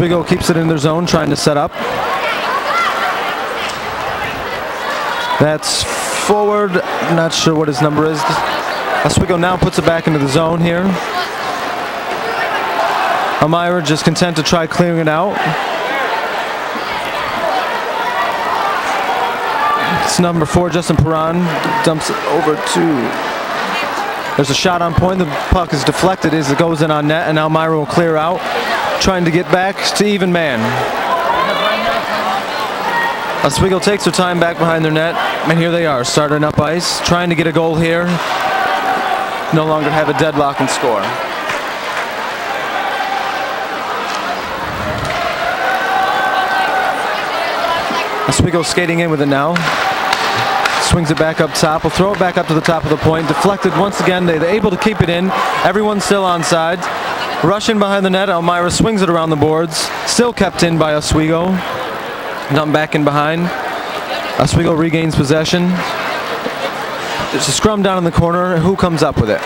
Oswego keeps it in their zone, trying to set up. That's forward, not sure what his number is. Oswego now puts it back into the zone here. Elmira just content to try clearing it out. It's number 4, Justin Perron, dumps it over to... There's a shot on point. The puck is deflected as it goes in on net, and Elmira will clear out, trying to get back to even man. Oswego takes their time back behind their net, and here they are, starting up ice, trying to get a goal here. No longer have a deadlock and score. Oswego skating in with it now. Swings it back up top. Will throw it back up to the top of the point. Deflected once again. They're able to keep it in. Everyone's still onside. Rushing behind the net. Elmira swings it around the boards. Still kept in by Oswego. Dumped back in behind. Oswego regains possession. There's a scrum down in the corner. Who comes up with it?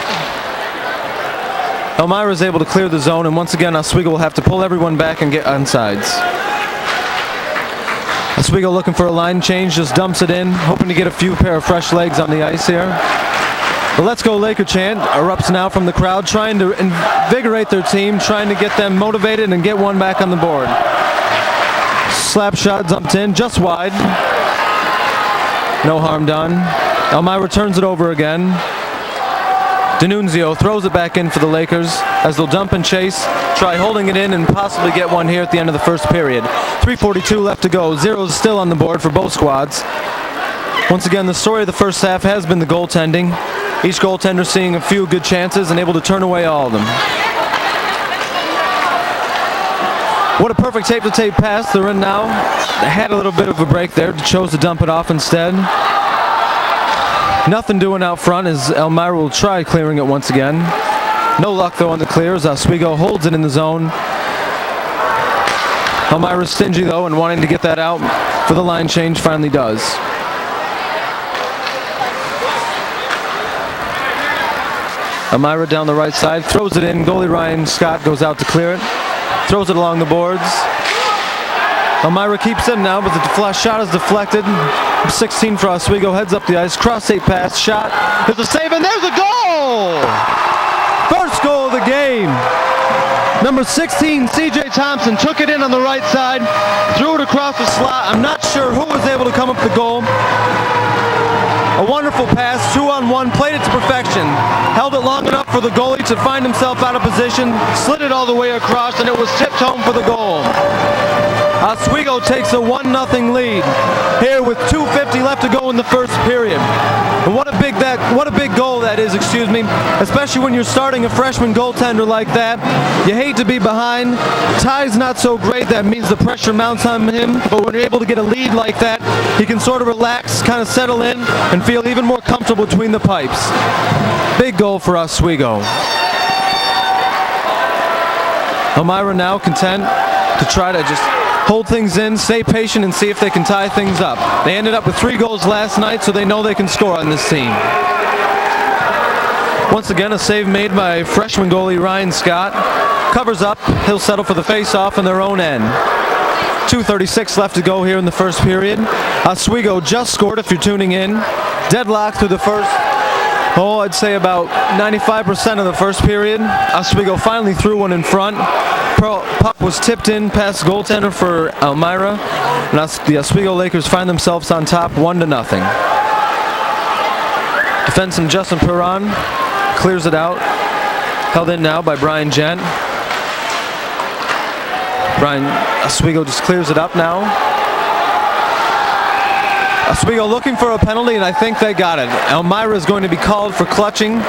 Elmira is able to clear the zone, and once again Oswego will have to pull everyone back and get onsides. Oswego looking for a line change, just dumps it in, hoping to get a few pair of fresh legs on the ice here. The Let's Go Laker chant erupts now from the crowd, trying to invigorate their team, trying to get them motivated and get one back on the board. Slap shot dumped in, just wide. No harm done. Elmira turns it over again. D'Annunzio throws it back in for the Lakers as they'll dump and chase, try holding it in and possibly get one here at the end of the first period. 3:42 left to go. 0 still on the board for both squads. Once again, the story of the first half has been the goaltending. Each goaltender seeing a few good chances and able to turn away all of them. What a perfect tape-to-tape pass they're in now. They had a little bit of a break there, chose to dump it off instead. Nothing doing out front as Elmira will try clearing it once again. No luck though on the clears. Oswego holds it in the zone. Elmira's stingy though and wanting to get that out for the line change finally does. Elmira down the right side, throws it in. Goalie Ryan Scott goes out to clear it. Throws it along the boards. Elmira keeps it now, but the shot is deflected. 16 for Oswego, heads up the ice, cross-state pass, shot. There's a save, and there's a goal! First goal of the game. Number 16, C.J. Thompson, took it in on the right side, threw it across the slot. I'm not sure who was able to come up with the goal. A wonderful pass, 2-on-1, played it to perfection. Held it long enough for the goalie to find himself out of position, slid it all the way across, and it was tipped home for the goal. Oswego takes a 1-0 lead here with 2:50 left to go in the first period. And what a big goal that is, especially when you're starting a freshman goaltender like that. You hate to be behind. Tie's not so great, that means the pressure mounts on him, but when you're able to get a lead like that, he can sort of relax, kind of settle in, and feel even more comfortable between the pipes. Big goal for Oswego. Elmira now content to try to just hold things in, stay patient, and see if they can tie things up. They ended up with 3 goals last night, so they know they can score on this team. Once again, a save made by freshman goalie Ryan Scott. Covers up, he'll settle for the face-off in their own end. 2:36 left to go here in the first period. Oswego just scored if you're tuning in. Deadlocked through the first, I'd say about 95% of the first period. Oswego finally threw one in front. Puck was tipped in past goaltender for Elmira, and the Oswego Lakers find themselves on top 1-0. Defenseman Justin Perron clears it out. Held in now by Brian Gent. Oswego just clears it up now. Oswego looking for a penalty, and I think they got it. Elmira is going to be called for clutching.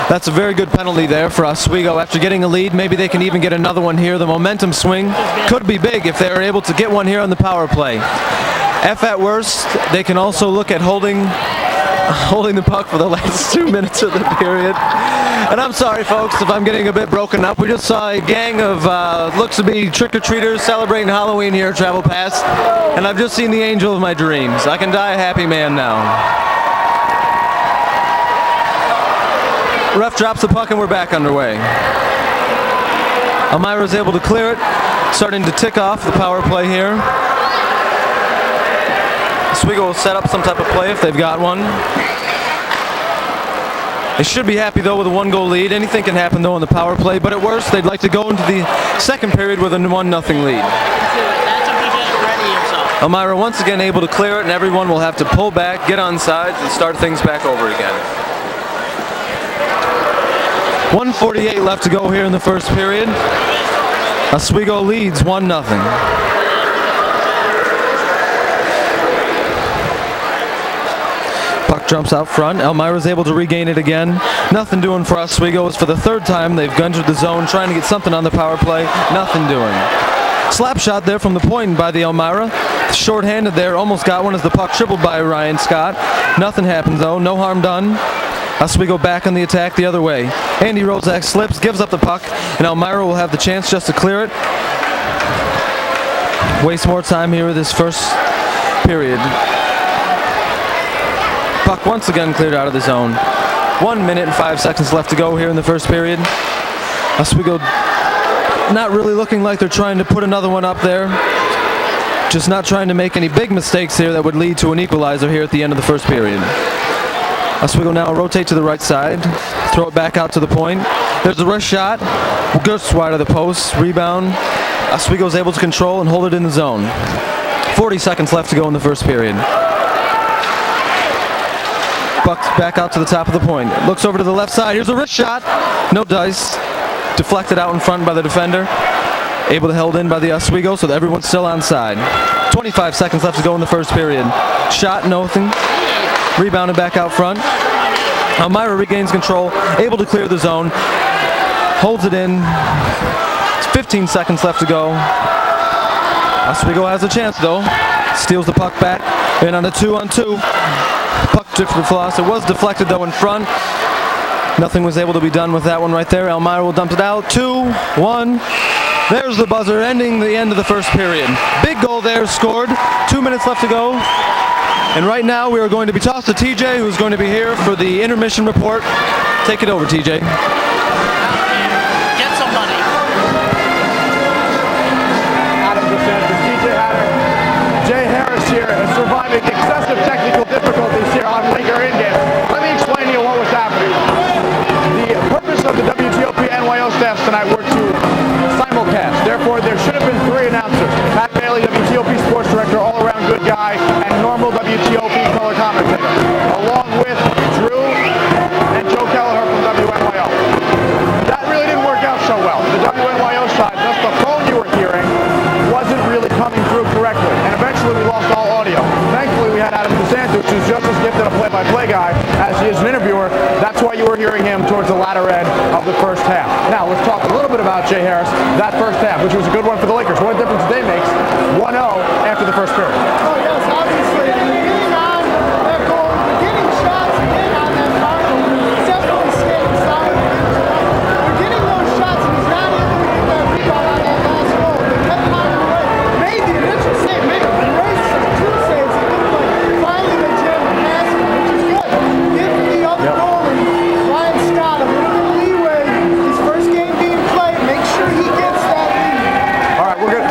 That's a very good penalty there for Oswego. After getting a lead, maybe they can even get another one here. The momentum swing could be big if they're able to get one here on the power play. If at worst, they can also look at holding the puck for the last 2 minutes of the period. And I'm sorry, folks, if I'm getting a bit broken up. We just saw a gang of looks to be trick-or-treaters celebrating Halloween here at Travel Pass, and I've just seen the angel of my dreams. I can die a happy man now. Ref drops the puck and we're back underway. Elmira is able to clear it. starting to tick off the power play here. Oswego will set up some type of play if they've got one. They should be happy though with a 1-goal lead. Anything can happen though in the power play, but at worst they'd like to go into the second period with a 1-0 lead. Elmira once again able to clear it, and everyone will have to pull back, get on sides, and start things back over again. 1:48 left to go here in the first period. Oswego leads 1-0. Puck jumps out front. Elmira's able to regain it again. Nothing doing for Oswego. It's for the third time they've entered the zone trying to get something on the power play. Nothing doing. Slap shot there from the point by the Elmira. Short-handed there. Almost got one as the puck tripled by Ryan Scott. Nothing happens though. No harm done. Oswego back on the attack the other way. Andy Rozak slips, gives up the puck, and Elmira will have the chance just to clear it. Waste more time here with this first period. Puck once again cleared out of the zone. 1 minute and 5 seconds left to go here in the first period. Oswego not really looking like they're trying to put another one up there. Just not trying to make any big mistakes here that would lead to an equalizer here at the end of the first period. Oswego now rotate to the right side, throw it back out to the point. There's a rush shot, just wide of the post, rebound. Oswego's able to control and hold it in the zone. 40 seconds left to go in the first period. Buck back out to the top of the point. Looks over to the left side. Here's a wrist shot. No dice. Deflected out in front by the defender. Able to held in by the Oswego, so that everyone's still on side. 25 seconds left to go in the first period. Shot, nothing. Rebounded back out front. Elmira regains control. Able to clear the zone. Holds it in. 15 seconds left to go. Oswego has a chance though. Steals the puck back. In on a 2-on-2. Puck drifted floss. It was deflected though in front. Nothing was able to be done with that one right there. Elmira will dump it out. 2-1. There's the buzzer ending the end of the first period. Big goal there scored. 2 minutes left to go. And right now we are going to be tossed to TJ, who's going to be here for the intermission report. Take it over, TJ. Get some money. Adam DeSantis, TJ Hatter, Jay Harris here, surviving excessive technical difficulties here on Laker in-game. Let me explain to you what was happening. The purpose of the WTOP NYO staff tonight were to simulcast. Therefore, there should have been 3 announcers. Pat Bailey, WTOP sports director, all-around good guy, and normal WTOP color commentator, along with Drew and Joe Kelleher from WNYO. That really didn't work out so well. The WNYO side, just the phone you were hearing, wasn't really coming through correctly, and eventually we lost all audio. Thankfully, we had Adam DeSantis, who's just as gifted a play-by-play guy as he is an interviewer. That's why you were hearing him towards the latter end of the first half. Now, let's talk a little bit about Jay Harris, that first half, which was a good one for the Lakers. What a difference they make, 1-0 after the first period. Oh, yes, obviously. Getting on that goal, getting shots in on that final, definitely skating solid. We're getting those shots, and he's not able to get that rebound on that last goal. They kept finding a way. Made the initial save, made a great 2 saves. It looked like finally they jammed the pass, which is good. Give the other goalie, Ryan Scott, a little bit of leeway. His first game being played, make sure he gets that lead. All right, we're good.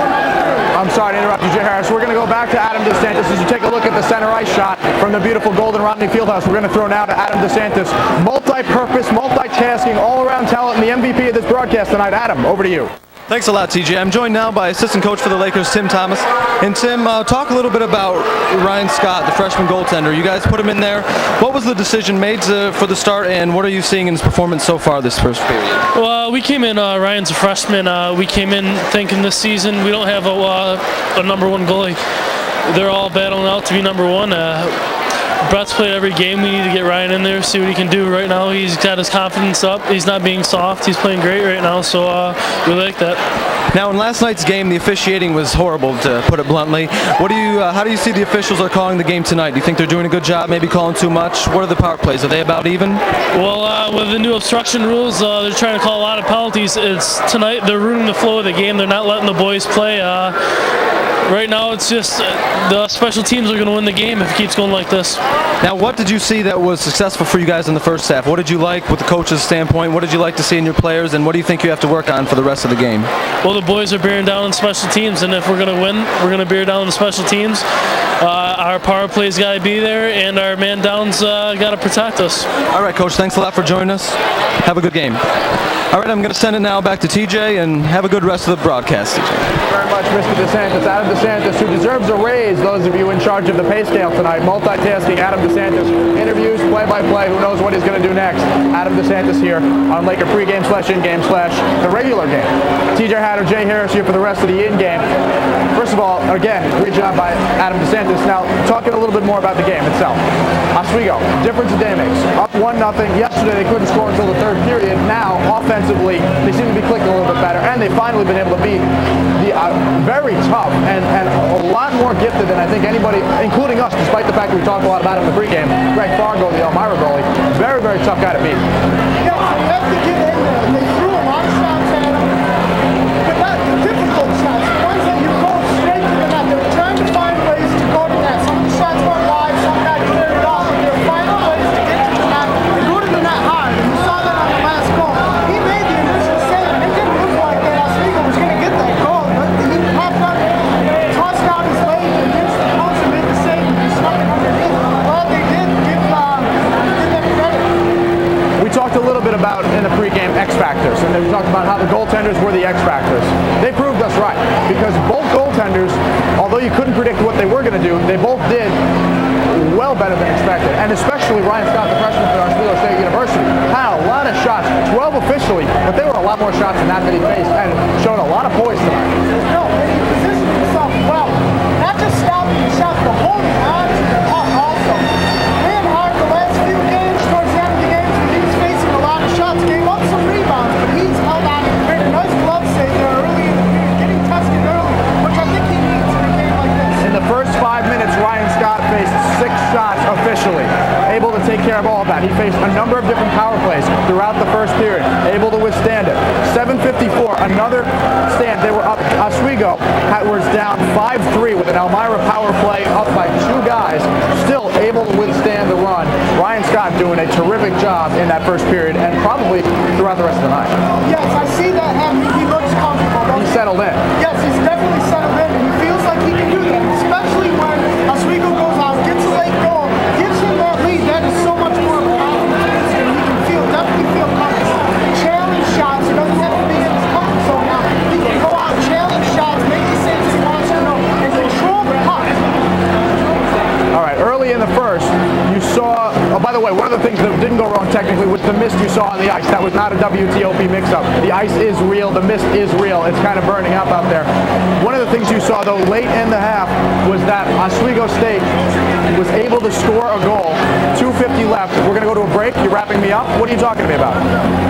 I'm sorry to interrupt you, Jay Harris. We're going to go back to Adam DeSantis as you take a look at the center ice shot from the beautiful Golden Rodney Fieldhouse. We're going to throw now to Adam DeSantis. Multi-purpose, multitasking, all-around talent, and the MVP of this broadcast tonight. Adam, over to you. Thanks a lot, TJ. I'm joined now by assistant coach for the Lakers, Tim Thomas. And Tim, talk a little bit about Ryan Scott, the freshman goaltender. You guys put him in there. What was the decision made for the start, and what are you seeing in his performance so far this first period? Well, we came in, Ryan's a freshman. We came in thinking this season we don't have a number 1 goalie. They're all battling out to be number 1. Brett's played every game. We need to get Ryan in there, see what he can do. Right now, he's got his confidence up. He's not being soft. He's playing great right now, so we like that. Now, in last night's game, the officiating was horrible, to put it bluntly. How do you see the officials are calling the game tonight? Do you think they're doing a good job, maybe calling too much? What are the power plays? Are they about even? Well, with the new obstruction rules, they're trying to call a lot of penalties. Tonight, they're ruining the flow of the game. They're not letting the boys play. Right now, it's just the special teams are going to win the game if it keeps going like this. Now, what did you see that was successful for you guys in the first half? What did you like with the coach's standpoint? What did you like to see in your players, and what do you think you have to work on for the rest of the game? Well, the boys are bearing down on special teams, and if we're going to win, we're going to bear down on the special teams. Our power play's got to be there, and our man downs got to protect us. All right, Coach, thanks a lot for joining us. Have a good game. All right, I'm going to send it now back to TJ, and have a good rest of the broadcast, TJ. Thank you very much, Mr. DeSantis. Adam DeSantis, who deserves a raise, those of you in charge of the pay scale tonight. Multitasking Adam DeSantis. Interviews, play-by-play, who knows what he's going to do next. Adam DeSantis here on Laker pregame/in-game/the regular game. TJ Hatter, Jay Harris here for the rest of the in-game. First of all, again, great job by Adam DeSantis. Now, talking a little bit more about the game itself. Oswego, difference a day makes. Up 1-0. Yesterday they couldn't score until the third period. Now, offensively, they seem to be clicking a little bit better, and they've finally been able to beat the very tough and a lot more gifted than I think anybody, including us, despite the fact that we talked a lot about him in the pregame, Greg Fargo, the Elmira goalie. Very, very tough guy to beat. Yeah, you have to get in there. They threw a lot of shots at him, but not the difficult shots. The ones that you go straight to the net. They're trying to find ways to go to the net. Some of the shots went wide, some got carried off, but they're finding ways to get to the net and go to the net hard. And you saw that on the last goal. He made the initial save. It didn't look like that Oswego was going to get that goal, but he popped up, tossed out his leg, and the coach made the save, and he snuck it underneath. Well, they did give them credit. We talked a little bit about in the pregame X factors, and we talked about how the goaltenders were the X factors. They proved us right, because both goaltenders, although you couldn't predict what they were going to do, they both did well better than expected, and especially Ryan Scott, the freshman for Oswego State University, had a lot of shots, 12 officially, but there were a lot more shots than that he faced, and showed a lot of poise tonight. No, and he positioned himself well. Not just stopping the shots, but holding on to the puck also. Ran hard the last few games, towards the end of the games, when he was facing a lot of shots, gave up some rebounds, but he's held on and made a nice glove save there early in the period, getting tested early, which I think he needs in a game like this. In the first 5 minutes, Ryan Scott faced 6 shots officially, able to take care of all of that. He faced a number of different power plays throughout the first period, able to withstand it. 7:54, another stand. They were up. Oswego was down 5-3 with an Elmira power play, up by 2 guys, still able to withstand the run. Ryan Scott doing a terrific job in that first period, and probably throughout the rest of the night. Yes, I see that happening. He looks comfortable. He settled in. Yes, he's definitely settled in, and he feels like he can do that, especially when Oswego goes out, gets a late goal, gives him that lead. That is so much more of a confidence, and he can definitely feel comfortable. Challenge shots, he doesn't have to be in his comfort zone now. He can go out, challenge shots, make the saves he wants to know, and control the puck. All right, early in the first, you saw, oh, by the way, one of the things that didn't go wrong technically was the mist you saw on the ice. That was not a WTOP mix-up. The ice is real, the mist is real. It's kind of burning up out there. One of the things you saw, though, late in the half was that Oswego State was able to score a goal. 2:50 left. We're going to go to a break. You're wrapping me up? What are you talking to me about?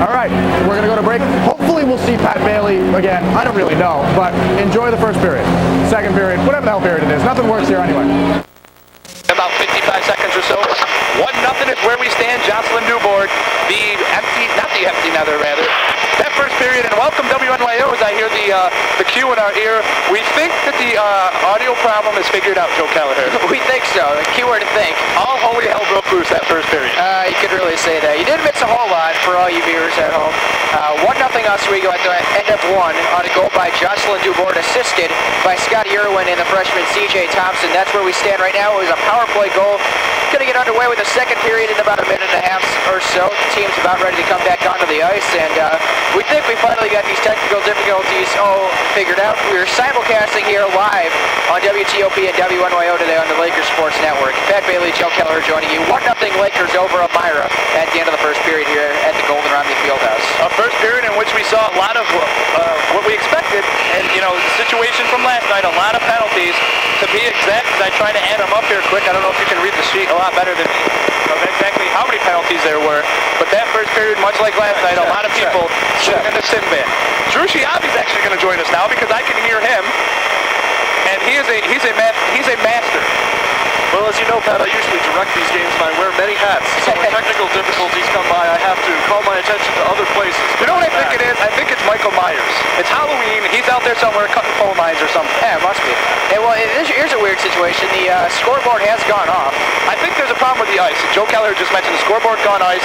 All right, we're going to go to break. Hopefully we'll see Pat Bailey again. I don't really know, but enjoy the first period, second period, whatever the hell period it is. Nothing works here anyway. About 55 seconds or so. 1-0 is where we stand. Jocelyn Newboard, not the empty nether, rather. That first period, and welcome WNYO as I hear the cue in our ear. We think that the audio problem is figured out, Joe Kelleher. We think so. The keyword to think. All holy hell broke loose that first period. You could really say that. You didn't miss a whole lot for all you viewers at home. 1-0 Oswego at the end of one on a goal by Jocelyn Dubord, assisted by Scotty Irwin and the freshman C.J. Thompson. That's where we stand right now. It was a power play goal. Going to get underway with the second period in about a minute and a half or so. The team's about ready to come back onto the ice, and we think we finally got these technical difficulties all figured out. We're simulcasting here live on WTOP and WNYO today on the Lakers Sports Network. Pat Bailey, Joe Keller joining you. 1-0 Lakers over Elmira at the end of the first period here at the Golden Romney Fieldhouse. A first period in which we saw a lot of what we expected, and the situation from last night, a lot of penalties. To be exact, as I try to add them up here quick, I don't know if you can read the sheet a lot better than me of exactly how many penalties there were, but that first period, much like last night, a lot of people sitting in the sin bin. Drew Shiabi's actually going to join us now because I can hear him, and he's a master. Well, as you know, Pat, I usually direct these games and I wear many hats. So when technical difficulties come by, I have to call my attention to other places. You know what I think it is? I think it's Michael Myers. It's Halloween. He's out there somewhere cutting phone lines or something. Yeah, it must be. Hey, well, here's a weird situation. The scoreboard has gone off. I think there's a problem with the ice. Joe Keller just mentioned the scoreboard gone off.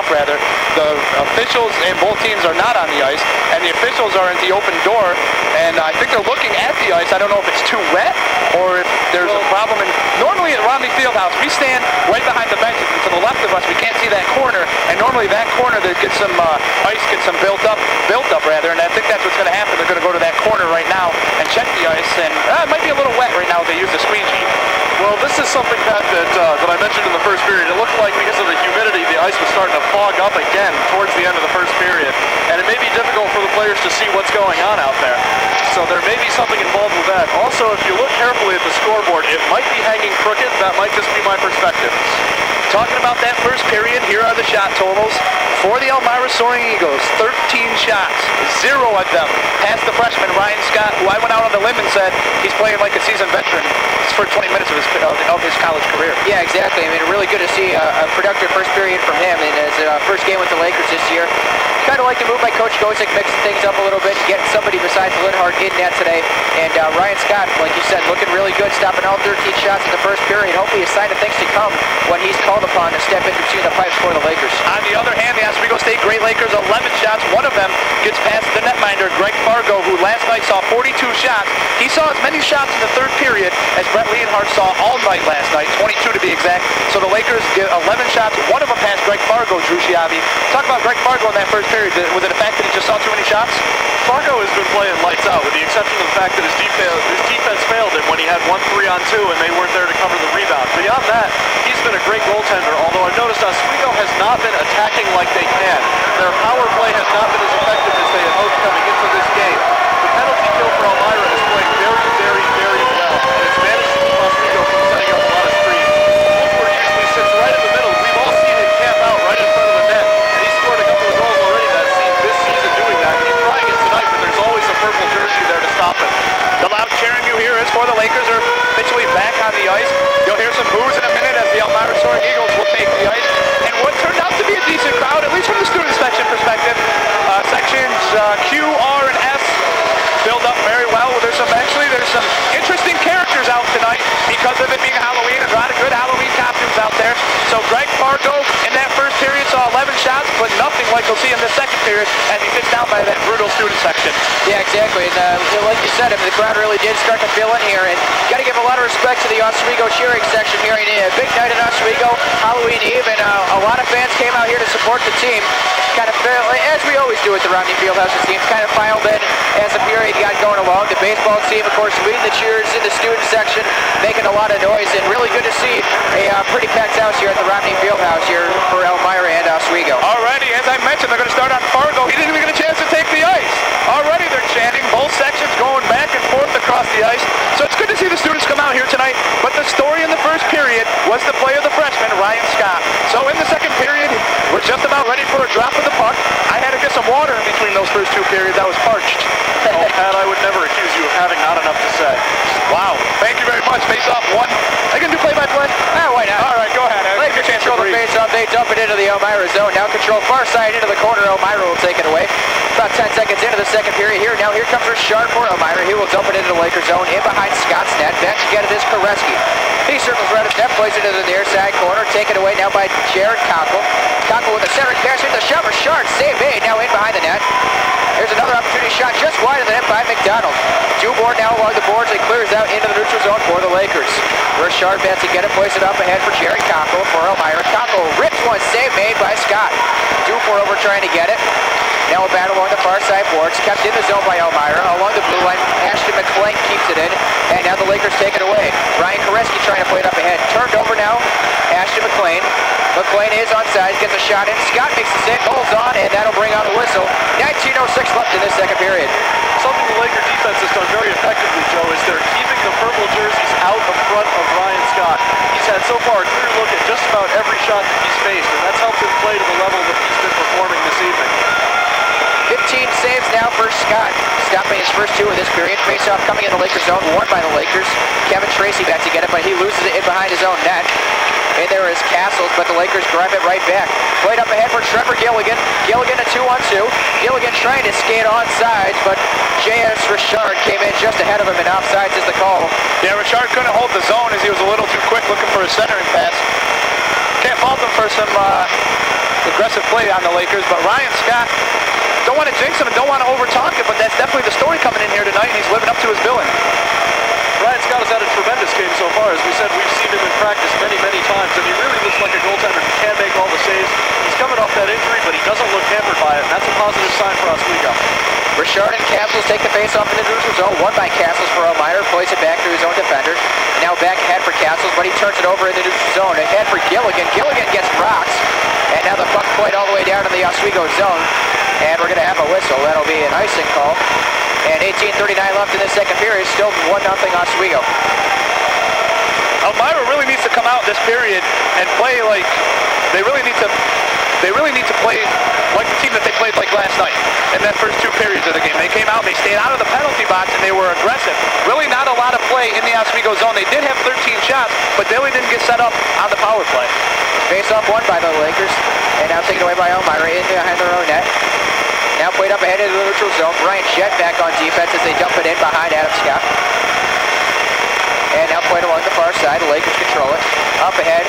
The officials and both teams are not on the ice, and the officials are in the open door, and I think they're looking at the ice. I don't know if it's too wet or if there's a problem. And normally at Romney Fieldhouse, we stand right behind the benches, and to the left of us, we can't see that corner, and normally that corner there gets some ice, gets some built up, and I think that's what's going to happen. They're going to go to that corner right now and check the ice, and it might be a little wet right now if they use the squeegee. Well, this is something, Pat, that I mentioned in the first period. It looked like because of the humidity, the ice was starting to fog up again towards the end of the first period. And it may be difficult for the players to see what's going on out there. So there may be something involved with that. Also, if you look carefully at the scoreboard, it might be hanging crooked. That might just be my perspective. Talking about that first period, here are the shot totals for the Elmira Soaring Eagles. 13 shots, 0 of them past the freshman Ryan Scott, who I went out on the limb and said he's playing like a seasoned veteran for 20 minutes of his college career. Yeah, exactly. I mean, really good to see a productive first period from him in his first game with the Lakers this year. Kind of like the move by Coach Gosick, mixing things up a little bit, getting somebody besides Linhart in net today. And Ryan Scott, like you said, looking really good, stopping all 13 shots in the first period. Hopefully a sign of things to come when he's called upon to step in between the pipes for the Lakers. On the other hand, the Oswego State Great Lakers, 11 shots. One of them gets past the netminder, Greg Fargo, who last night saw 42 shots. He saw as many shots in the third period as Brett Leonhardt saw all night last night, 22 to be exact. So the Lakers get 11 shots, one of them past Greg Fargo, Drew Schiavi. Talk about Greg Fargo in that first period. Was it the fact that he just saw too many shots? Fargo has been playing lights out, with the exception of the fact that his defense failed him when he had 1 3-on-2 and they weren't there to cover the rebound. Beyond that, he's been a great goaltender, although I've noticed Oswego has not been attacking like they can. Their power play has not been as effective as they had hoped coming into this game. The penalty kill for Elmira is playing very, very, very well, and it's managed to keep Oswego from setting up a lot of screens. Woodward usually sits right in the middle. We've all seen him camp out right in front of the net, and he's scored a couple of goals already this season doing that. He's trying it tonight, but there's always a purple jersey there to stop him. The loud cheering you hear is for the Lakers are officially back on the ice. You'll hear some boos in a minute as the Elmira Soaring Eagles will take the ice. And what turned out to be a decent crowd, at least from the student section perspective. Sections Q, R, and S filled up very well. There's some interesting characters out tonight because of it being Halloween, and a lot of good Halloween costumes out there. So Greg Fargo in that first period saw 11 shots, but nothing like you'll see in the second period as he sits down by that brutal student section. Yeah, exactly. And like you said, I mean, the crowd really did start to fill in here, and got to give a lot of respect to the Oswego cheering section here. A big night in Oswego, Halloween Eve, and a lot of fans came out here to support the team. Kind of, as we always do at the Romney Fieldhouse, the teams kind of filed in as the period got going along. The baseball team, of course, leading the cheers in the student section, making a lot of noise, and really good to see a pretty packed house here at the Romney Fieldhouse here for Elmira and Oswego. Alrighty, as I mentioned, they're going to start on Fargo. He didn't even get a chance to take the ice. Already they're chanting, both sections going back and forth across the ice. So it's good to see the students come out here tonight. But the story in the first period was the play of the freshman, Ryan Scott. So in the second period, we're just about ready for a drop of the puck. I had to get some water in between those first two periods. I was parched. Oh, Pat, I would never accuse you of having not enough to say. Wow, thank you very much. Face off one. I can do play-by-play? Why not? All right, go ahead. Lakers control the face-off. They dump it into the Elmira zone. Now control far side into the corner. Elmira will take it away. About 10 seconds into the second period here. Now here comes Richard for Elmira. He will dump it into the Lakers zone. In behind Scott's net. Back to get it is Koreski. He circles right at net, plays it into the near side corner. Taken away now by Jared Conkle. Conkle with a center pass into the shot. Richard save made. Now in behind the net. There's another opportunity shot just wide of the net by McDonald. Dubor now along the boards and clears out into the neutral zone for the Lakers. Richard bats to get it, plays it up ahead for Jared Conkle for Elmira. Conkle rips one, save made by Scott. Dubor over trying to get it. Now a battle along the far side boards, kept in the zone by Elmira. Along the blue line, Ashton McClain keeps it in, and now the Lakers take it away. Ryan Koreski trying to play it up ahead. Turned over now, Ashton McClain. McClain is onside, gets a shot in. Scott makes the save, holds on, and that'll bring out a whistle. 19:06 left in this second period. Something the Laker defense has done very effectively, Joe, is they're keeping the purple jerseys out of front of Ryan Scott. He's had so far a clear look at just about every shot that he's faced, and that's helped him play to the level that he's been performing this evening. 15 saves now for Scott. Stopping his first two of this period. Face-off coming in the Lakers zone, won by the Lakers. Kevin Tracy back to get it, but he loses it in behind his own net. And there is Castles, but the Lakers grab it right back. Played up ahead for Trevor Gilligan. Gilligan a 2-on-2. Gilligan trying to skate onside, but J.S. Richard came in just ahead of him, and offsides is the call. Yeah, Richard couldn't hold the zone as he was a little too quick looking for a centering pass. Can't fault him for some aggressive play on the Lakers, but Ryan Scott, don't want to jinx him and don't want to overtalk it, but that's definitely the story coming in here tonight, and he's living up to his billing. Ryan Scott has had a tremendous game so far. As we said, we've seen him in practice many, many times, and he really looks like a goaltender who can make all the saves. He's coming off that injury, but he doesn't look hampered by it, and that's a positive sign for Oswego. Richard and Castles take the face-off in the neutral zone. Won by Castles for Elmira. Plays it back to his own defender. Now back ahead for Castles, but he turns it over in the neutral zone. Ahead for Gilligan. Gilligan gets rocks. And now the puck played all the way down to the Oswego zone. And we're going to have a whistle. That'll be an icing call. And 18:39 left in the second period. Still 1-0 Oswego. Elmira really needs to come out this period and play like they really need to play like the team that they played like last night in that first two periods of the game. They came out, they stayed out of the penalty box, and they were aggressive. Really not a lot of play in the Oswego zone. They did have 13 shots, but they really didn't get set up on the power play. Face-off won by the Lakers. And now taken away by Elmira in behind their own net. Now played up ahead of the neutral zone. Brian Jett back on defense as they dump it in behind Adam Scott. And now played along the far side. The Lakers control it. Up ahead.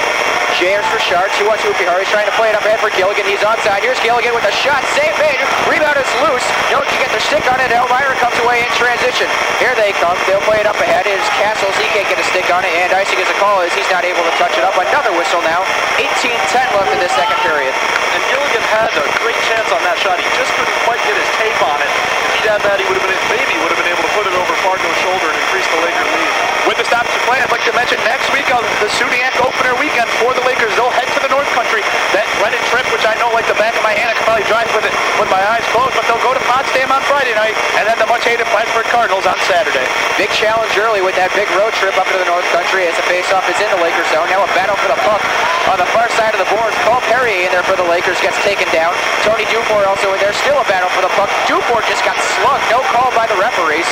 J.S. Richard, 2-on-2 Pihari, trying to play it up ahead for Gilligan. He's onside. Here's Gilligan with a shot. Save made. Rebound is loose. No one can get their stick on it. Elmira comes away in transition. Here they come. They'll play it up ahead. It is Castles. He can't get a stick on it. And icing is a call as he's not able to touch it up. Another whistle now. 18:10 left in this second period. And Gilligan had a great chance on that shot. He just couldn't quite get his tape on it. If he'd had that, he would have been able to put it over Fargo's shoulder and increase the Laker lead. With the stoppage of play, I'd like to mention next week on the Suniac opener weekend for the Lakers, they'll head to the North Country. That Brennan trip, which I know like the back of my hand, I could probably drive with it with my eyes closed, but they'll go to Potsdam on Friday night, and then the much-hated Plattsburgh Cardinals on Saturday. Big challenge early with that big road trip up into the North Country as the face-off is in the Lakers zone. Now a battle for the puck on the far side of the boards. Paul Perrier in there for the Lakers gets taken down. Tony Dufour also in there. Still a battle for the puck. Dufour just got slugged. No call by the referees.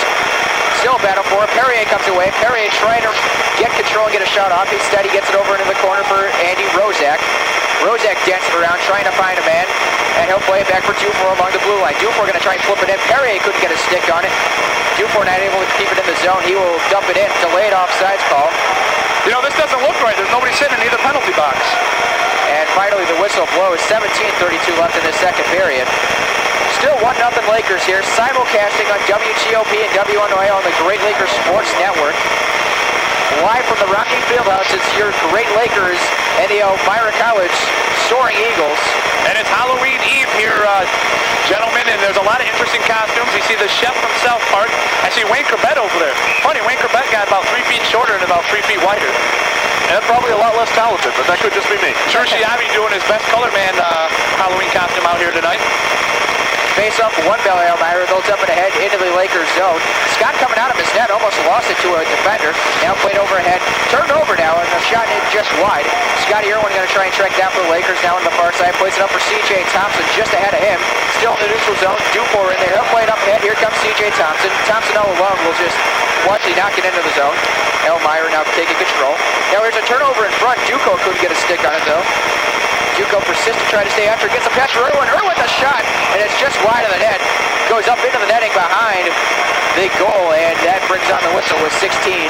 Still a battle for it. Perrier comes away. Perrier trying to get control and get a shot off. Instead, he gets it over into the corner for Andy Rozak. Rozak dances around trying to find a man, and he'll play it back for Dufour along the blue line. Dufour going to try and flip it in. Perrier couldn't get a stick on it. Dufour not able to keep it in the zone. He will dump it in. Delayed offsides call. You know, this doesn't look right. There's nobody sitting in either penalty box. And finally, the whistle blows. 17:32 left in the second period. Still 1-0 Lakers here. Simulcasting on WTOP and WNOI on the Great Lakers Sports Network. Live from the Rocky Fieldhouse, it's your Great Lakers and the Elmira College Soaring Eagles. And it's Halloween Eve here, gentlemen, and there's a lot of interesting costumes. You see the chef from South Park. I see Wayne Corbett over there. Funny, Wayne Corbett got about 3 feet shorter and about 3 feet wider. And probably a lot less talented, but that could just be me. Drew Shiabi doing his best color man Halloween costume out here tonight. Face up one Bell Elmira. They'll dump it ahead into the Lakers zone. Scott coming out of his net, almost lost it to a defender. Now played overhead. Turned over now, and a shot in just wide. Scotty Irwin going to try and track down for the Lakers now on the far side. Plays it up for C.J. Thompson just ahead of him. Still in the neutral zone. Dufour in there. He'll play it up ahead. Here comes C.J. Thompson. Thompson all alone will just watchly knock it into the zone. Elmira now taking control. Now there's a turnover in front. Duco couldn't get a stick on it though. Duco persists to try to stay after. Gets a pass for Irwin. Irwin the shot, and it's just wide of the net. Goes up into the netting behind the goal, and that brings on the whistle with 16:57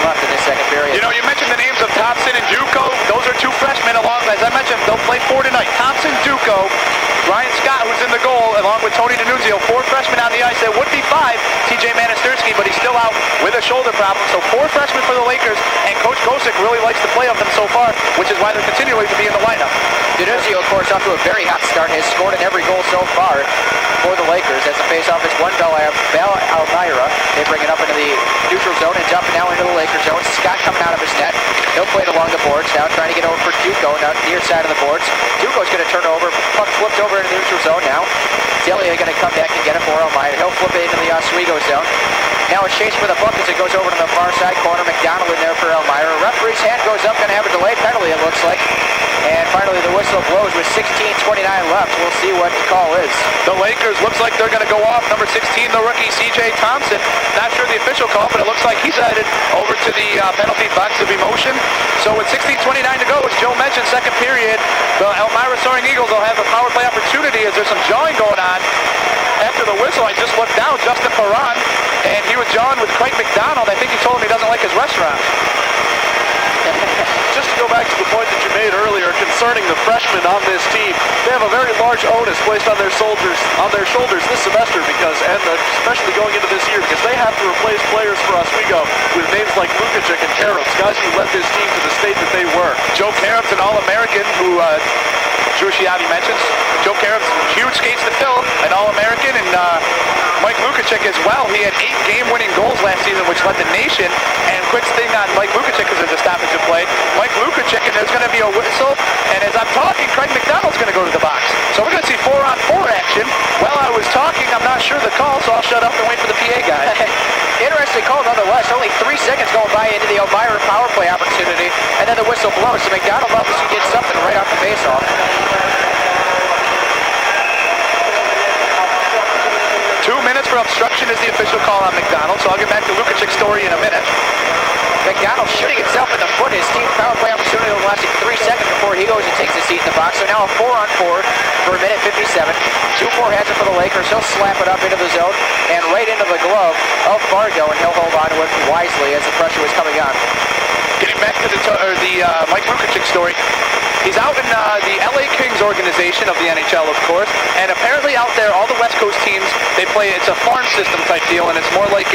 left in this second period. You know, you mentioned the names of Thompson and Duco. Those are 2 freshmen along, as I mentioned, they'll play 4 tonight. Thompson, Duco, Ryan Scott, who's in the goal, along with Tony D'Annunzio. 4 freshmen on the ice. There would be 5, TJ Manisterski, but he's still out with a shoulder problem. So 4 freshmen for the Lakers, and Coach Gosick really likes the play of them so far, which is why they're continuing to be in the lineup. D'Annunzio, of course, off to a very hot start, has scored in every goal so far for the Lakers. As the face-off is one Bell Elmira. They bring it up into the neutral zone and dump it now into the Lakers zone. Scott coming out of his net. He'll He'll play it along the boards now, trying to get over for Duco, now near side of the boards. Duco's going to turn over, puck flipped over into the neutral zone now. Delia going to come back and get it for Elmira. He'll flip it into the Oswego zone. Now it's chased for the puck as it goes over to the far side corner. McDonald in there for Elmira. Referee's hand goes up, going to have a delay penalty, it looks like. And finally the whistle blows with 16:29 left. We'll see what the call is. The Lakers looks like they're going to go off number 16, the rookie C.J. Thompson. Not sure the official call, but it looks like he's headed over to the penalty box of emotion. So with 16:29 to go, as Joe mentioned, second period, the Elmira Soaring Eagles will have a power play opportunity as there's some jawing going on. After the whistle, I just looked down, Justin Perron, and he was jawing with Craig McDonald. I think he told him he doesn't like his restaurant. Just to go back to the point that you made earlier concerning the freshmen on this team, they have a very large onus placed on their shoulders this semester especially going into this year, because they have to replace players for Oswego with names like Lukacic and Karams, guys who led this team to the state that they were. Joe Karams, an All-American who Drew Shiavi mentions. Joe Karams, huge skates to fill, an All-American, and Mike Lukacic as well. He had 8 game-winning goals last season, which led the nation. And quick thing on Mike Lukacic is a stoppage of play. Mike Lukacic, and there's going to be a whistle. And as I'm talking, Craig McDonald's going to go to the box. So we're going to see 4-on-4 action. While I was talking, I'm not sure the call, so I'll shut up and wait for the PA guy. Interesting call nonetheless. Only 3 seconds going by into the Elmira power play opportunity, and then the whistle blows. So McDonald obviously did something right off the faceoff. 2 minutes for obstruction is the official call on McDonald, so I'll get back to Lukacic's story in a minute. McDonald shooting himself in the foot. His team power play opportunity will last 3 seconds before he goes and takes a seat in the box. So now a 4-on-4 for a minute 57. 2-4 has it for the Lakers. He'll slap it up into the zone and right into the glove of Fargo, and he'll hold on to it wisely as the pressure was coming on. Getting back to the Mike Lukacic story, he's out in the LA Kings organization of the NHL, of course, and apparently out there, all the West Coast teams, they play, it's a farm system type deal, and it's more like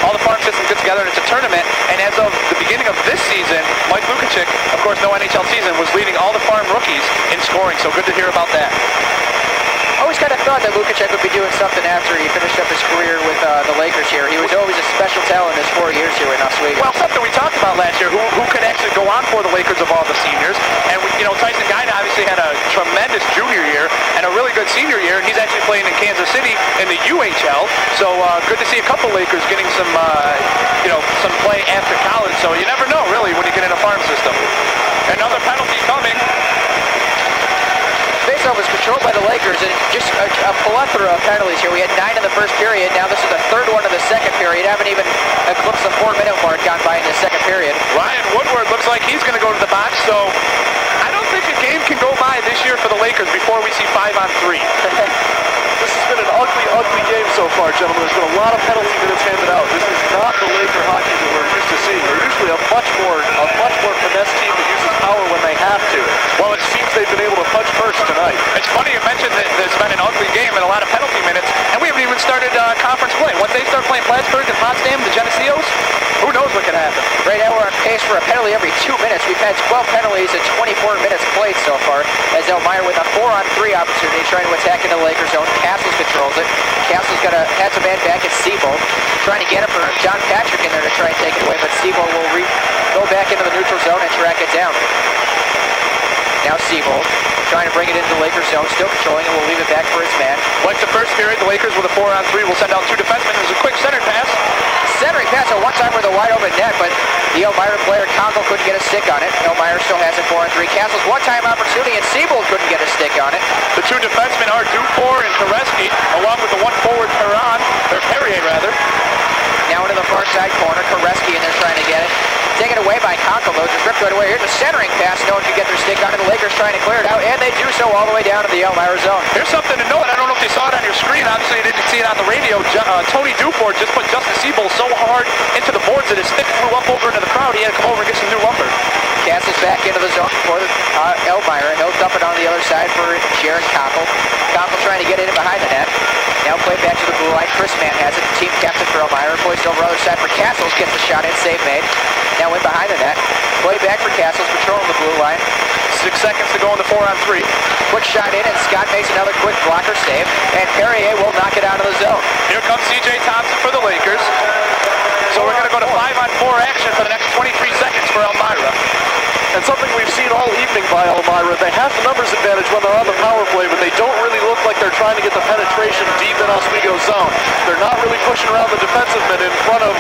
all the farm systems get together and it's a tournament, and as of the beginning of this season, Mike Lukacic, of course no NHL season, was leading all the farm rookies in scoring, so good to hear about that. Always kind of thought that Lukacic would be doing something after he finished up his career with the Lakers here. He was always a special talent in his 4 years here in Oswego. Well, something we talked about last year, who could actually go on for the Lakers of all the seniors. And, Tyson Guida obviously had a tremendous junior year and a really good senior year. He's actually playing in Kansas City in the UHL. So good to see a couple Lakers getting some play after college. So you never know, really, when you get in a farm system. Another penalty coming. Faceoff was controlled by the Lakers, and just a plethora of penalties here. We had 9 in the first period. Now this is the third one of the second period. Haven't even eclipsed the 4-minute mark gone by in the second period. Ryan Woodward looks like he's going to go to the box, so I don't think a game can go by this year for the Lakers before we see 5-on-3. This has been an ugly, ugly game so far, gentlemen. There's been a lot of penalty minutes handed out. This is not the Laker hockey that we're used to seeing. They're usually a much more finesse team that uses power when they have to. Well, it seems they've been able to punch first tonight. It's funny you mentioned that it's been an ugly game and a lot of penalty minutes, and we haven't even started conference play. Once they start playing Plattsburgh and Potsdam, the Genesios, who knows what could happen. Right now we're on pace for a penalty every 2 minutes. We've had 12 penalties in 24 minutes played so far, as Elmira with a 4-on-3 opportunity trying to attack into the Lakers zone. Castles controls it. Castles has a man back at Seabold, trying to get it for John Patrick in there to try and take it away, but Seabold will go back into the neutral zone and track it down. Now Seabold trying to bring it into the Lakers zone, still controlling it, will leave it back for his man. Like the first period, the Lakers with a 4-on-3 will send out 2 defensemen. There's a quick center pass. Centering pass at one time with a wide open net, but the Elmira player Congo couldn't get a stick on it. Elmira still has it 4-on-3. Castles one-time opportunity, and Seabold couldn't get a stick on it. The 2 defensemen are Dufour and Koreski, along with the 1 forward Perrier rather. Now into the far side corner, Koreski in there trying to get it. Taken away by Conko, though, just ripped right away. Here's a centering pass, no one can get their stick on it. The Lakers trying to clear it out, and they do so all the way down to the Elmira zone. Here's something to note. I don't know if you saw it on your screen. Obviously, you didn't see it on the radio. Tony Dufour just put Justin Seabold so hard into the boards that his stick flew up over into the crowd. He had to come over and get some new lumber. Castles back into the zone for Elmira, and he'll dump it on the other side for Jared Conko. Conko trying to get in behind the net. Now play back to the blue line. Chris Mann has it. The team captain for Elmira. Poised over other side for Castles. Gets the shot in. Save made. Now in behind the net. Play back for Castles. Patrolling the blue line. 6 seconds to go in the 4-on-3. Quick shot in, and Scott makes another quick blocker save. And Perrier will knock it out of the zone. Here comes C.J. Thompson for the Lakers. So we're going to go to 5-on-4 action for the next 23 seconds for Elmira. and something we've seen all evening by Elmira. They have the numbers advantage when they're on the power play, but they don't really look like they're trying to get the penetration deep in Oswego zone. They're not really pushing around the defensive men in front of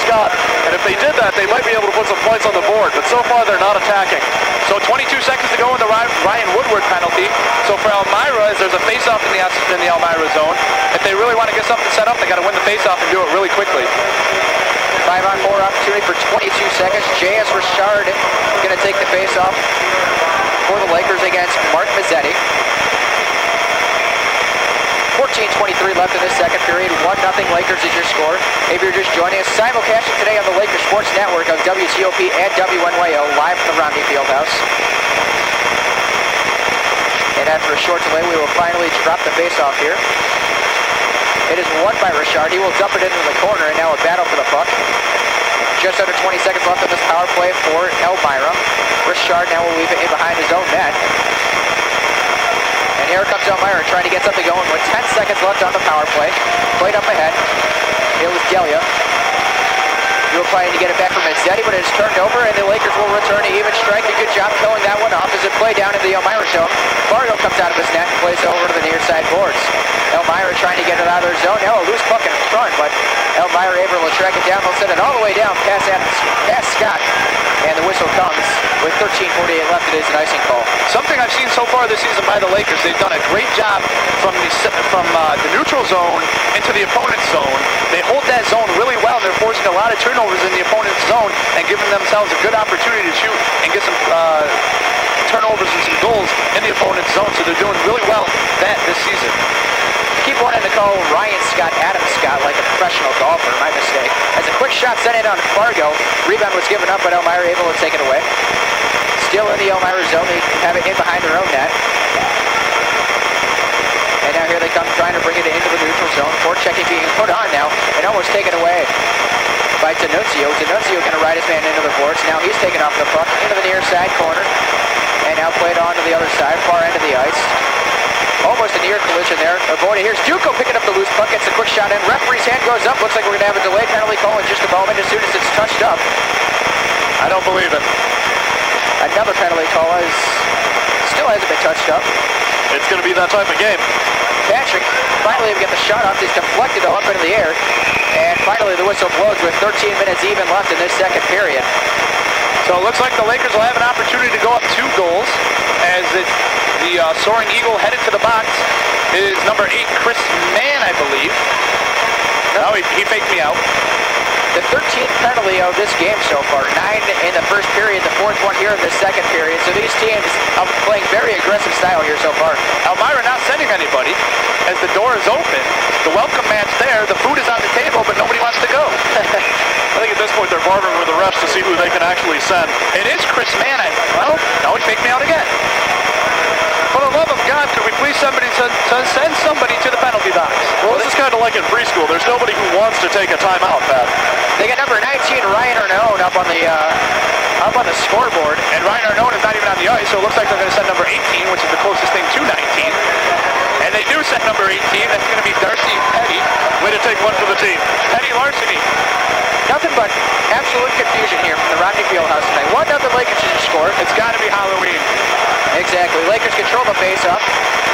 Scott, and if they did that, they might be able to put some points on the board, but so far they're not attacking. So 22 seconds to go in the Ryan Woodward penalty. So for Elmira, there's a face-off in the Elmira zone. If they really want to get something set up, they got to win the face-off and do it really quickly. 5-on-4 opportunity for 22 seconds. J.S. Richard going to take the face-off for the Lakers against Mark Mazzetti. 14:23 left in this second period. 1-0 Lakers is your score. If you're just joining us, simulcasting today on the Lakers Sports Network on WTOP and WNYO, live from the Romney Fieldhouse. And after a short delay, we will finally drop the face-off here. It is won by Richard. He will dump it into the corner, and now a battle for the puck. Just under 20 seconds left in this power play for Elmira. Richard now will leave it in behind his own net. And here comes Elmira trying to get something going with 10 seconds left on the power play. Played up ahead. It was Delia. He will try to get it back from Mazzetti, but it is turned over, and the Lakers will return to even strike. A good job killing that one off as it played down into the Elmira zone. Fargo comes out of his net and plays over to the near side boards. Elmira trying to get it out of their zone. Now a loose puck in front, but Elmira able to track it down. They'll send it all the way down past Scott. And the whistle comes with 13:48 left. It is an icing call. Something I've seen so far this season by the Lakers, they've done a great job from the neutral zone into the opponent's zone. They hold that zone really well, and they're forcing a lot of turnovers in the opponent's zone and giving themselves a good opportunity to shoot and get some turnovers and some goals in the opponent's zone. So they're doing really well this season. Keep wanting to call Ryan Scott Adam Scott like a professional golfer. My mistake. As a quick shot sent in on Fargo. Rebound was given up, but Elmira able to take it away. Still in the Elmira zone. They have it in behind their own net. And now here they come trying to bring it into the neutral zone. Forechecking being put on now and almost taken away by D'Annunzio. D'Annunzio going to ride his man into the boards. Now he's taken off the puck into the near side corner. And now played on to the other side, far end of the ice. Almost a near collision there. Avoided. Here's Duco picking up the loose puck. Gets a quick shot in. Referee's hand goes up. Looks like we're going to have a delay penalty call in just a moment as soon as it's touched up. I don't believe it. Another penalty call still hasn't been touched up. It's going to be that type of game. Patrick finally able to get the shot off. He's deflected up into the air. And finally the whistle blows with 13 minutes even left in this second period. So it looks like the Lakers will have an opportunity to go up 2 goals as the Soaring Eagle headed to the box is number 8, Chris Mann, I believe. No, he faked me out. The 13th penalty of this game so far. 9 in the first period, the 4th one here in the second period. So these teams are playing very aggressive style here so far. Elmira not sending anybody as the door is open. The welcome mat's there. The food is on the table, but nobody wants to go. I think at this point they're bartering with the refs to see who they can actually send. It is Chris Mann. Well, now he faked me out again. For the love of God, could we please send somebody to the penalty box? Well, this is kind of like in preschool. There's nobody who wants to take a timeout, Pat. They got number 19, Ryan Arnone, up on the scoreboard. And Ryan Arnone is not even on the ice, so it looks like they're going to send number 18, which is the closest thing to 19. And they do send number 18. That's going to be Darcy Petty. Way to take one for the team. Petty larceny. Nothing but absolute confusion here from the Rodney Fieldhouse tonight. 1-0 Lakers to score. It's got to be Halloween. Exactly. Lakers control the face-off.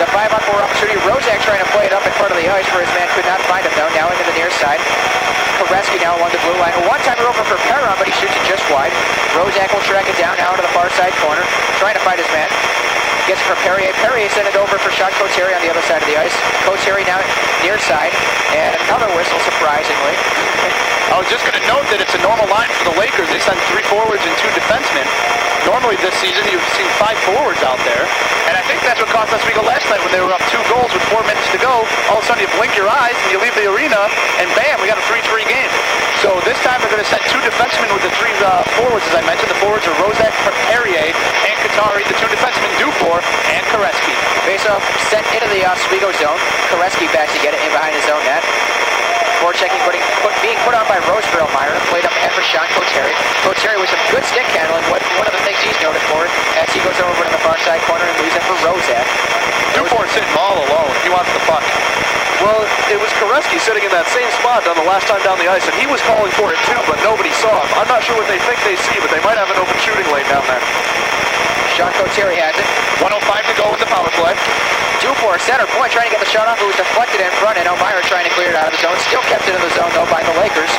The 5-on-4 opportunity. Rozak trying to play it up in front of the ice where his man could not find him, though. Now into the near side. Koreski now along the blue line. A one-timer over for Perron, but he shoots it just wide. Rozak will track it down now into the far side corner. Trying to find his man. Gets it for Perrier. Perrier sent it over for Sean Cotieri on the other side of the ice. Cotieri now near side. And another whistle, surprisingly. I was just going to note that it's a normal line for the Lakers. They send 3 forwards and 2 defensemen. Normally this season you've seen 5 forwards out there. And I think that's what cost Oswego last night when they were up 2 goals with 4 minutes to go. All of a sudden you blink your eyes and you leave the arena and bam, we got a 3-3 game. So this time they're going to send 2 defensemen with the 3 forwards, as I mentioned. The forwards are Rozak, Perrier, and Katari. The 2 defensemen, Dufour and Koreski. Face-off sent into the Oswego zone. Koreski back to get it in behind his own net. Forechecking being put on by Rose for Elmira. Played up ahead for Sean Cotieri. Cotieri with some good stick handling. One of the things he's noted for as he goes over to the far side corner and leaves it for Rozak. Dufour's sitting all alone. He wants the puck. Well, it it was Koreski sitting in that same spot on the last time down the ice, and he was calling for it too, but nobody saw him. I'm not sure what they think they see, but they might have an open shooting lane down there. Sean Cotieri has it. 1:05 to go in the power play. Dufour, center point, trying to get the shot off. It was deflected in front, and Elmira trying to clear it out of the zone. Still kept it in the zone, though, by the Lakers.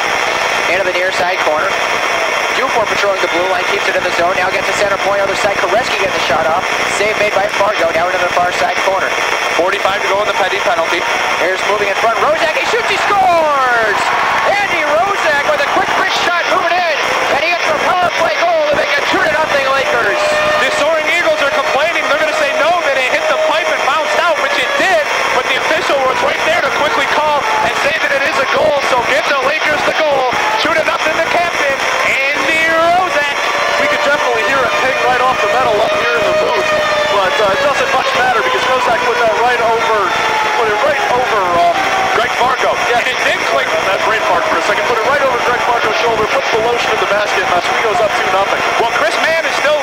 Into the near side corner. Dufour patrolling the blue line, keeps it in the zone. Now gets the center point, other side. Koreski getting the shot off. Save made by Fargo. Now into the far side corner. 45 to go in the Petty penalty. Here's moving in front. Rozak, he shoots, he scores! Andy Rozak with a quick wrist shot moving in. And he gets the power play goal to make it 2-0 Lakers. The Soaring Eagles are complaining. They're going to say no, that it hit the pipe and bounced out, which it did. But the official was right there to quickly call and say that it is a goal. So give the Lakers the goal. 2-0 the captain, Andy Rozak. We could definitely hear it ping right off the metal up here in the booth, but it doesn't much matter because Rozak put it right over Greg Fargo. Yeah, and it did click. That brain fart for a second. Put it right over Greg Fargo's shoulder, puts the lotion in the basket, and Oswego's up 2-0. Well, Chris Mann is still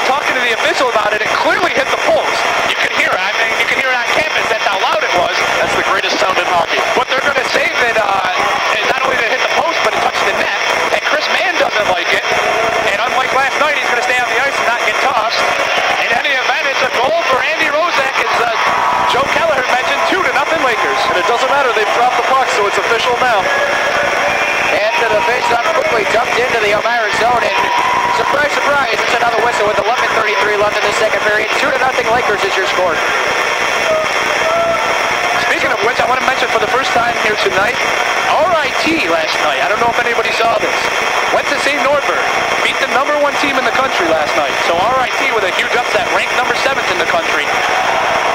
talking to the official about it. It clearly hit the post. You can hear it. I mean, you can hear it on campus. That's how loud it was. That's the greatest sound in hockey. But they're going to say that not only did it hit the post, but it touched the net. And Chris Mann doesn't like it. And unlike last night, he's going to stay on the ice and not get tossed. In any event, it's a goal for Andy Rozak, as Joe Kelleher mentioned. 2-0 Lakers. And it doesn't matter. They've dropped the puck, so it's official now. And to the faceoff, quickly dumped into the Elmira zone, and surprise, surprise, it's another whistle with 11:33 left in the second period. 2-0 Lakers is your score. Speaking of which, I want to mention for the first time here tonight, RIT last night. I don't know if anybody saw this. Went to St. Norbert, beat the #1 team in the country last night. So RIT with a huge upset, ranked number 7th in the country.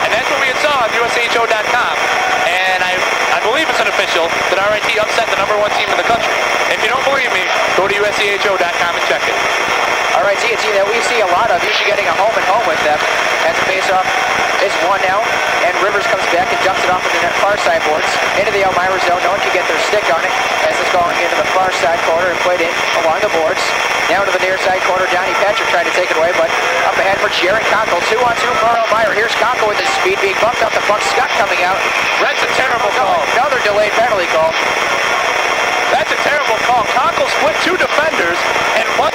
And that's what we had saw on USAHO.com. And I believe it's an official that RIT upset the #1 team in the country. If you don't believe me, go to USAHO.com and check it. RIT, a team that we see a lot of, usually getting a home and home with them. As the faceoff is won now, and Rivers comes back and dumps it off into the far side boards. Into the Elmira zone, no one can get their stick on it. As it's going into the far side corner and played in along the boards. Now to the near side corner, Donnie Patrick trying to take it away, but up ahead for Jaron Conkle. 2-on-2 for Elmira. Here's Conkle with his speed being bumped up the puck. Scott coming out. That's a terrible call. Another delayed penalty call. That's a terrible call. Conkle split 2 defenders, and once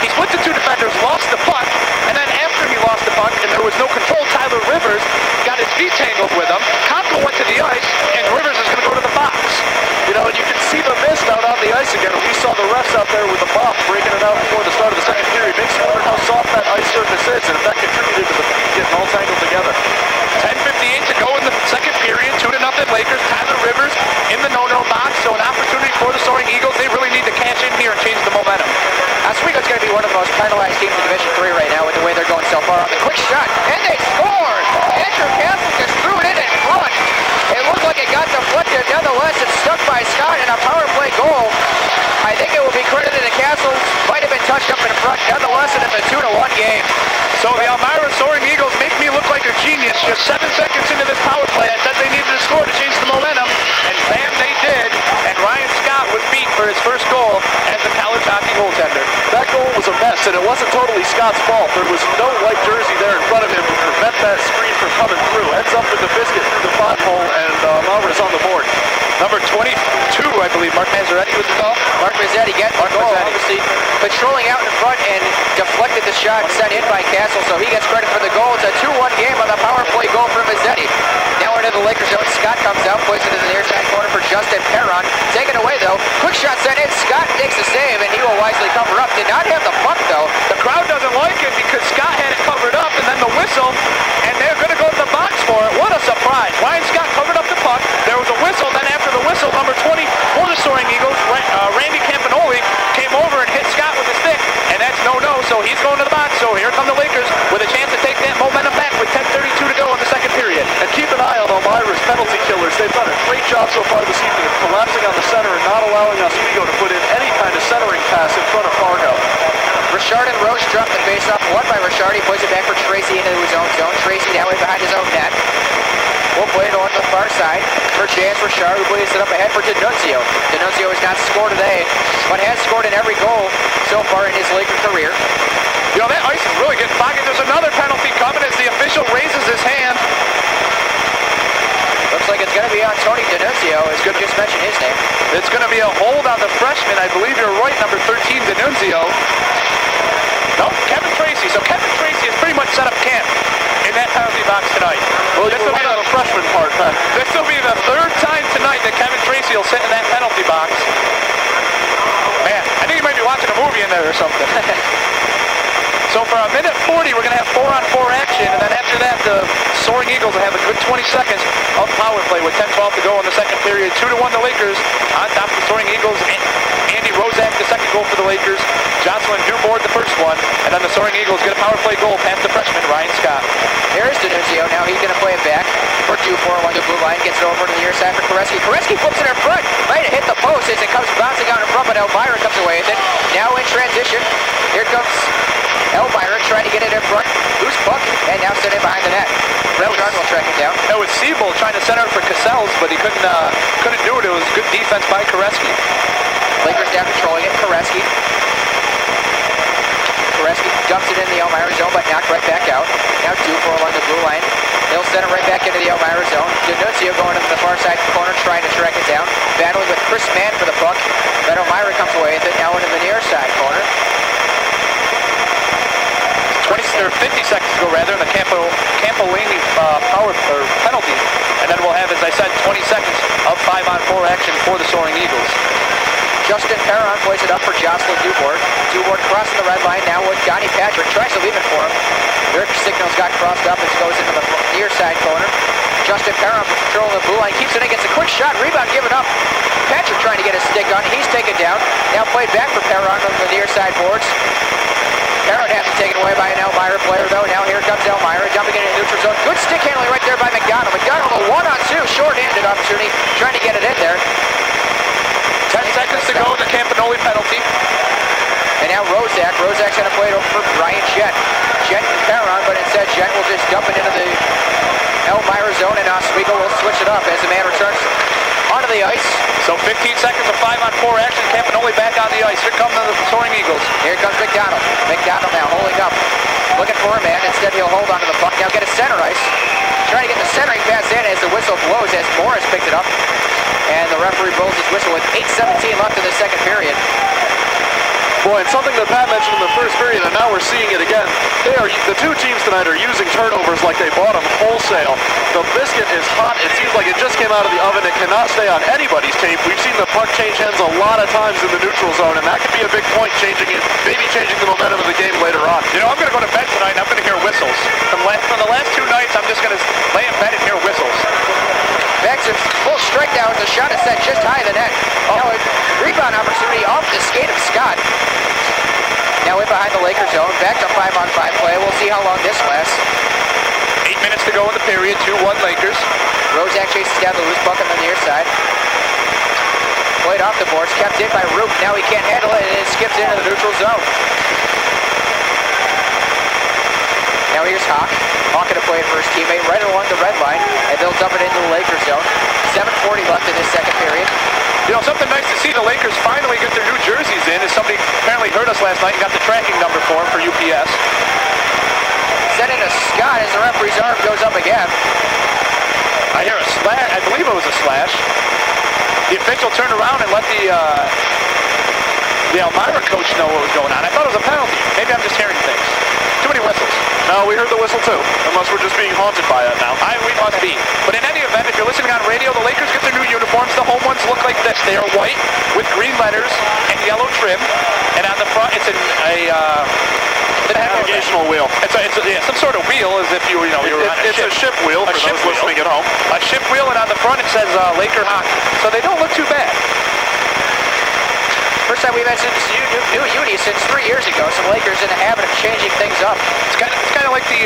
he split the 2 defenders, lost the puck, and then after he lost the puck and there was no control, Tyler Rivers got his feet tangled with him. Conkle went to the ice, and Rivers is going to go to the box. You know, and you can see the mist out on the ice again. We saw the refs out there with the mop breaking it out before the start of the second period. Makes you wonder how soft that ice surface is, and if that contributed to the feet getting all tangled together. 10:58 to go in the second period. 2-0 Lakers. Tyler Rivers in the no-no box, so an opportunity for the Soaring Eagles. They really need to cash in here and change the momentum. Oswego's going to be one of the most penalized teams in Division 3 right now with the way they're going so far. On the quick shot, and they scored! Andrew Castle just threw it in front. It looked like it got deflected. Nonetheless, it's stuck by Scott in a power play goal. I think it will be credited to Castle. Might have been touched up in front. Nonetheless, it's a 2-1 game. So the Elmira Soaring Eagles make me look like a genius. Just 7 seconds into this power play, I said they needed to score to change the momentum, and bam, they did. And Ryan Scott was beat for his first goal as the college hockey goaltender. That goal was a mess, and it wasn't totally Scott's fault. There was no white jersey there in front of him to prevent that screen from coming through. Ends up with the biscuit through the pothole, and Elmira's on the board. Number 22, I believe, Mark Mazzaretti was the call. Mark Mazzetti gets the goal, obviously patrolling out in front and deflected the shot sent in by Castle, so he gets credit for the goal. It's a 2-1 game on the power play goal for Mazzetti. Now into the Lakers zone, Scott comes out, plays it in the near side corner for Justin Perron. Taken away though, quick shot sent in, Scott takes the save and he will wisely cover up. Did not have the puck though. The crowd doesn't like it because Scott had it covered up, and then the whistle, and they're going to go to the box for it. What a surprise. Ryan Scott covered up the puck, there was a whistle, then after the whistle, number 20 for the Soaring Eagles, Randy Campanoli came over and hit Scott with a stick, and that's no-no, so he's going to the box. So here come the Lakers with a chance to take that momentum back with 10:32 to go in the second period. And keep an eye on Elmira's penalty killers. They've done a great job so far this evening of collapsing on the center and not allowing Oswego to put in any kind of centering pass in front of Fargo. Richard and Roche dropped the faceoff, won by Richard. He plays it back for Tracy into his own zone. Tracy now in behind his own net. We'll play it on the far side for Chance Richard, who plays it up ahead for D'Annunzio. D'Annunzio has not scored today, but has scored in every goal so far in his Laker career. You know, that ice is really getting foggy. There's another penalty coming as the official raises his hand. Looks like it's going to be on Tony D'Annunzio, as you just mentioned his name. It's going to be a hold on the freshman. I believe you're right, number 13, D'Annunzio. No, Kevin Tracy. So Kevin Tracy has pretty much set up camp in that penalty box tonight. Well, this will be on the freshman part, Pat. This will be the third time tonight that Kevin Tracy will sit in that penalty box. Man, I think you might be watching a movie in there or something. So for a minute 40, we're going to have 4-on-4 action, and then after that, the Soaring Eagles will have a good 20 seconds of power play with 10-12 to go in the second period. 2-1 the Lakers on top of the Soaring Eagles. Andy Rozak, the second goal for the Lakers. Jocelyn Duboard, the first one, and then the Soaring Eagles get a power play goal past the freshman, Ryan Scott. Here's D'Annunzio. Now he's going to play it back for Dubour along the blue line. Gets it over to the near side for Koreski. Koreski flips it in front. Might have hit the post as it comes bouncing out in front, but Elmira comes away with it. Now in transition, here comes Elmira trying to get it in front. Loose puck, and now sitting behind the net. Brett Jordan will track it down. That was Siebel trying to center it for Cassells, but he couldn't do it. It was good defense by Koreski. Lakers down controlling it. Koreski dumps it in the Elmira zone, but knocked right back out. Now Dufour along the blue line. He'll send it right back into the Elmira zone. D'Annunzio going into the far side corner, trying to track it down. Battling with Chris Mann for the puck. But Elmira comes away with it, now into the near side corner. 50 seconds to go rather in the Campolini power or penalty. And then we'll have, as I said, 20 seconds of 5-on-4 action for the Soaring Eagles. Justin Perron plays it up for Jocelyn Duboard. Duboard crossing the red line now with Donnie Patrick. Tries to leave it for him. Their signals got crossed up as it goes into the near side corner. Justin Perron controlling the blue line. Keeps it in, gets a quick shot. Rebound given up. Patrick trying to get his stick on. He's taken down. Now played back for Perron on the near side boards. Perron has it taken away by an Elmira player, though. Now here comes Elmira, dumping it in the neutral zone. Good stick handling right there by McDonald. McDonald, a 1-on-2, short-handed opportunity, trying to get it in there. 10 seconds to go in the Campanoli penalty. And now Rozak. Rozak's going to play it over for Brian Jett. Jett and Perron, but instead Jett will just dump it into the Elmira zone, and Oswego will switch it up as the man returns onto the ice. So 15 seconds of 5-on-4 action. Campanoli back on the ice. Here come the Soaring Eagles. Here comes McDonald. McDonald now holding up. Looking for a man. Instead he'll hold onto the puck. Now get a center ice. Trying to get the centering pass in as the whistle blows as Morris picked it up. And the referee blows his whistle with 8:17 left in the second period. Boy, and something that Pat mentioned in the first period, and now we're seeing it again. The two teams tonight are using turnovers like they bought them wholesale. The biscuit is hot. It seems like it just came out of the oven. It cannot stay on anybody's tape. We've seen the puck change hands a lot of times in the neutral zone, and that could be a big point, maybe changing the momentum of the game later on. You know, I'm going to go to bed tonight, and I'm going to hear whistles. From the last two nights, I'm just going to lay in bed and hear whistles. Back to full strike now as the shot is set just high of the net. Now a rebound opportunity off the skate of Scott. Now in behind the Lakers zone. Back to 5-on-5 play. We'll see how long this lasts. 8 minutes to go in the period. 2-1 Lakers. Rozak chases down the loose puck on the near side. Played off the boards. Kept in by Roop. Now he can't handle it, and it skips into the neutral zone. Now here's Hawk. Hawk going to play it for his teammate right along the red line, and they'll dump it into the Lakers zone. 7:40 left in this second period. You know, something nice to see the Lakers finally get their new jerseys in, as somebody apparently heard us last night and got the tracking number for him for UPS. Sent into Scott as the referee's arm goes up again. I hear a slash. I believe it was a slash. The official turned around and let the Elmira coach know what was going on. I thought it was a penalty. Maybe I'm just hearing things. Too many whistles. No, we heard the whistle too, unless we're just being haunted by it now. We must be. But in any event, if you're listening on radio, the Lakers get their new uniforms. The home ones look like this. They are white with green letters and yellow trim. And on the front, it's a navigational wheel. It's some sort of wheel, as if you were on a ship. It's a ship wheel for those listening at home. A ship wheel, and on the front it says Laker Hockey. So they don't look too bad. First time we've had new unis since 3 years ago, so the Lakers in the habit of changing things up. It's kind of like the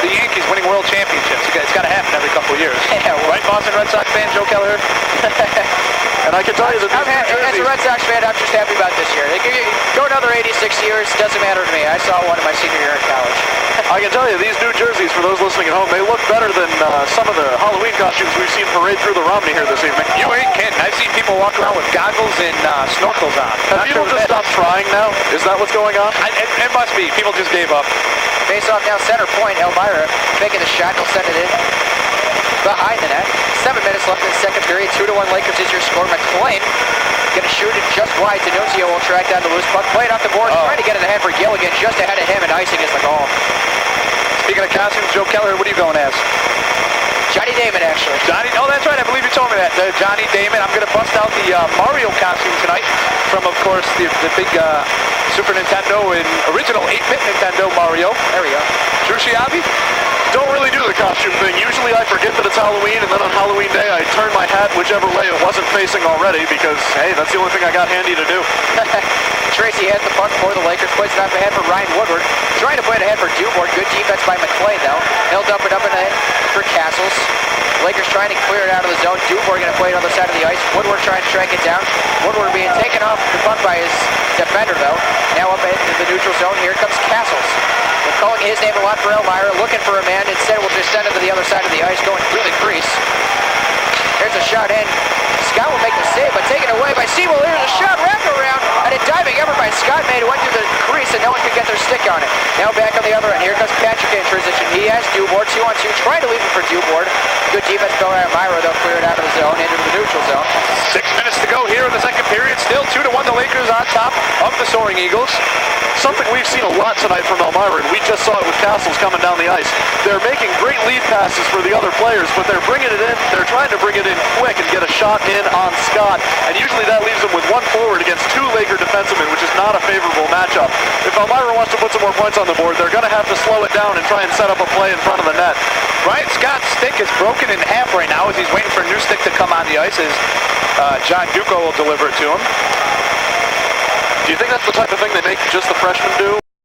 Yankees winning world championships. It's got to happen every couple of years. Yeah, well, right, Boston Red Sox fan Joe Kelleher? And I can tell you that as a Red Sox fan, I'm just happy about this year. Go another 86 years, doesn't matter to me. I saw one in my senior year in college. I can tell you, these new jerseys, for those listening at home, they look better than some of the Halloween costumes we've seen parade through the Romney here this evening. You ain't kidding. I've seen people walk around with goggles and snorkels on. Have people just stopped trying now? Is that what's going on? It must be. People just gave up. Face off now, center point. Elmira making the shot. He'll send it in. behind the net. 7 minutes left in the second period. 2-1 Lakers is your score. McLean going to shoot it just wide. D'Annunzio will track down the loose puck. Play it off the board. Trying to get it ahead for Gilligan. Just ahead of him, and icing is the goal. Speaking of costumes, Joe Keller, what are you going as? Johnny Damon, actually. Johnny, oh, that's right. I believe you told me that. Johnny Damon. I'm going to bust out the Mario costume tonight from, of course, the big Super Nintendo and original 8-bit Nintendo Mario. There we go. Drew Shiabi? Don't really do the costume thing. Usually I forget that it's Halloween, and then on Halloween day I turn my hat whichever way it wasn't facing already because, hey, that's the only thing I got handy to do. Tracy has the puck for the Lakers. Plays it off ahead for Ryan Woodward. Trying to play it ahead for Dubord. Good defense by McLean, though. He'll dump it up in ahead for Castles. Lakers trying to clear it out of the zone. Dubord going to play it on the side of the ice. Woodward trying to track it down. Woodward being taken off the puck by his defender, though. Now up ahead to the neutral zone. Here comes Castles. They're calling his name a lot for Elmira. Looking for a man. Instead, we'll just send him to the other side of the ice. Going through the crease. There's a shot in. Scott will make the save, but taken away by Siebel. Here's a shot wrapped around, and a diving effort by Scott made it went through the crease, and no one could get their stick on it. Now back on the other end. Here comes Patrick in transition. He has Dubord, 2-on-2, trying to leave it for Dubord. Good defense by Elmira. They'll clear it out of the zone into the neutral zone. 6 minutes to go here in the second period. Still 2-1 the Lakers on top of the Soaring Eagles. Something we've seen a lot tonight from Elmira, and we just saw it with Castles coming down the ice. They're making great lead passes for the other players, but they're bringing it in. They're trying to bring it in quick and get a shot in on Scott, and usually that leaves them with one forward against 2 Laker defensemen, which is not a favorable matchup. If Elmira wants to put some more points on the board, they're going to have to slow it down and try and set up a play in front of the net. Ryan Scott's stick is broken in half right now as he's waiting for a new stick to come on the ice as John Duco will deliver it to him. Do you think that's the type of thing they make just the freshmen do,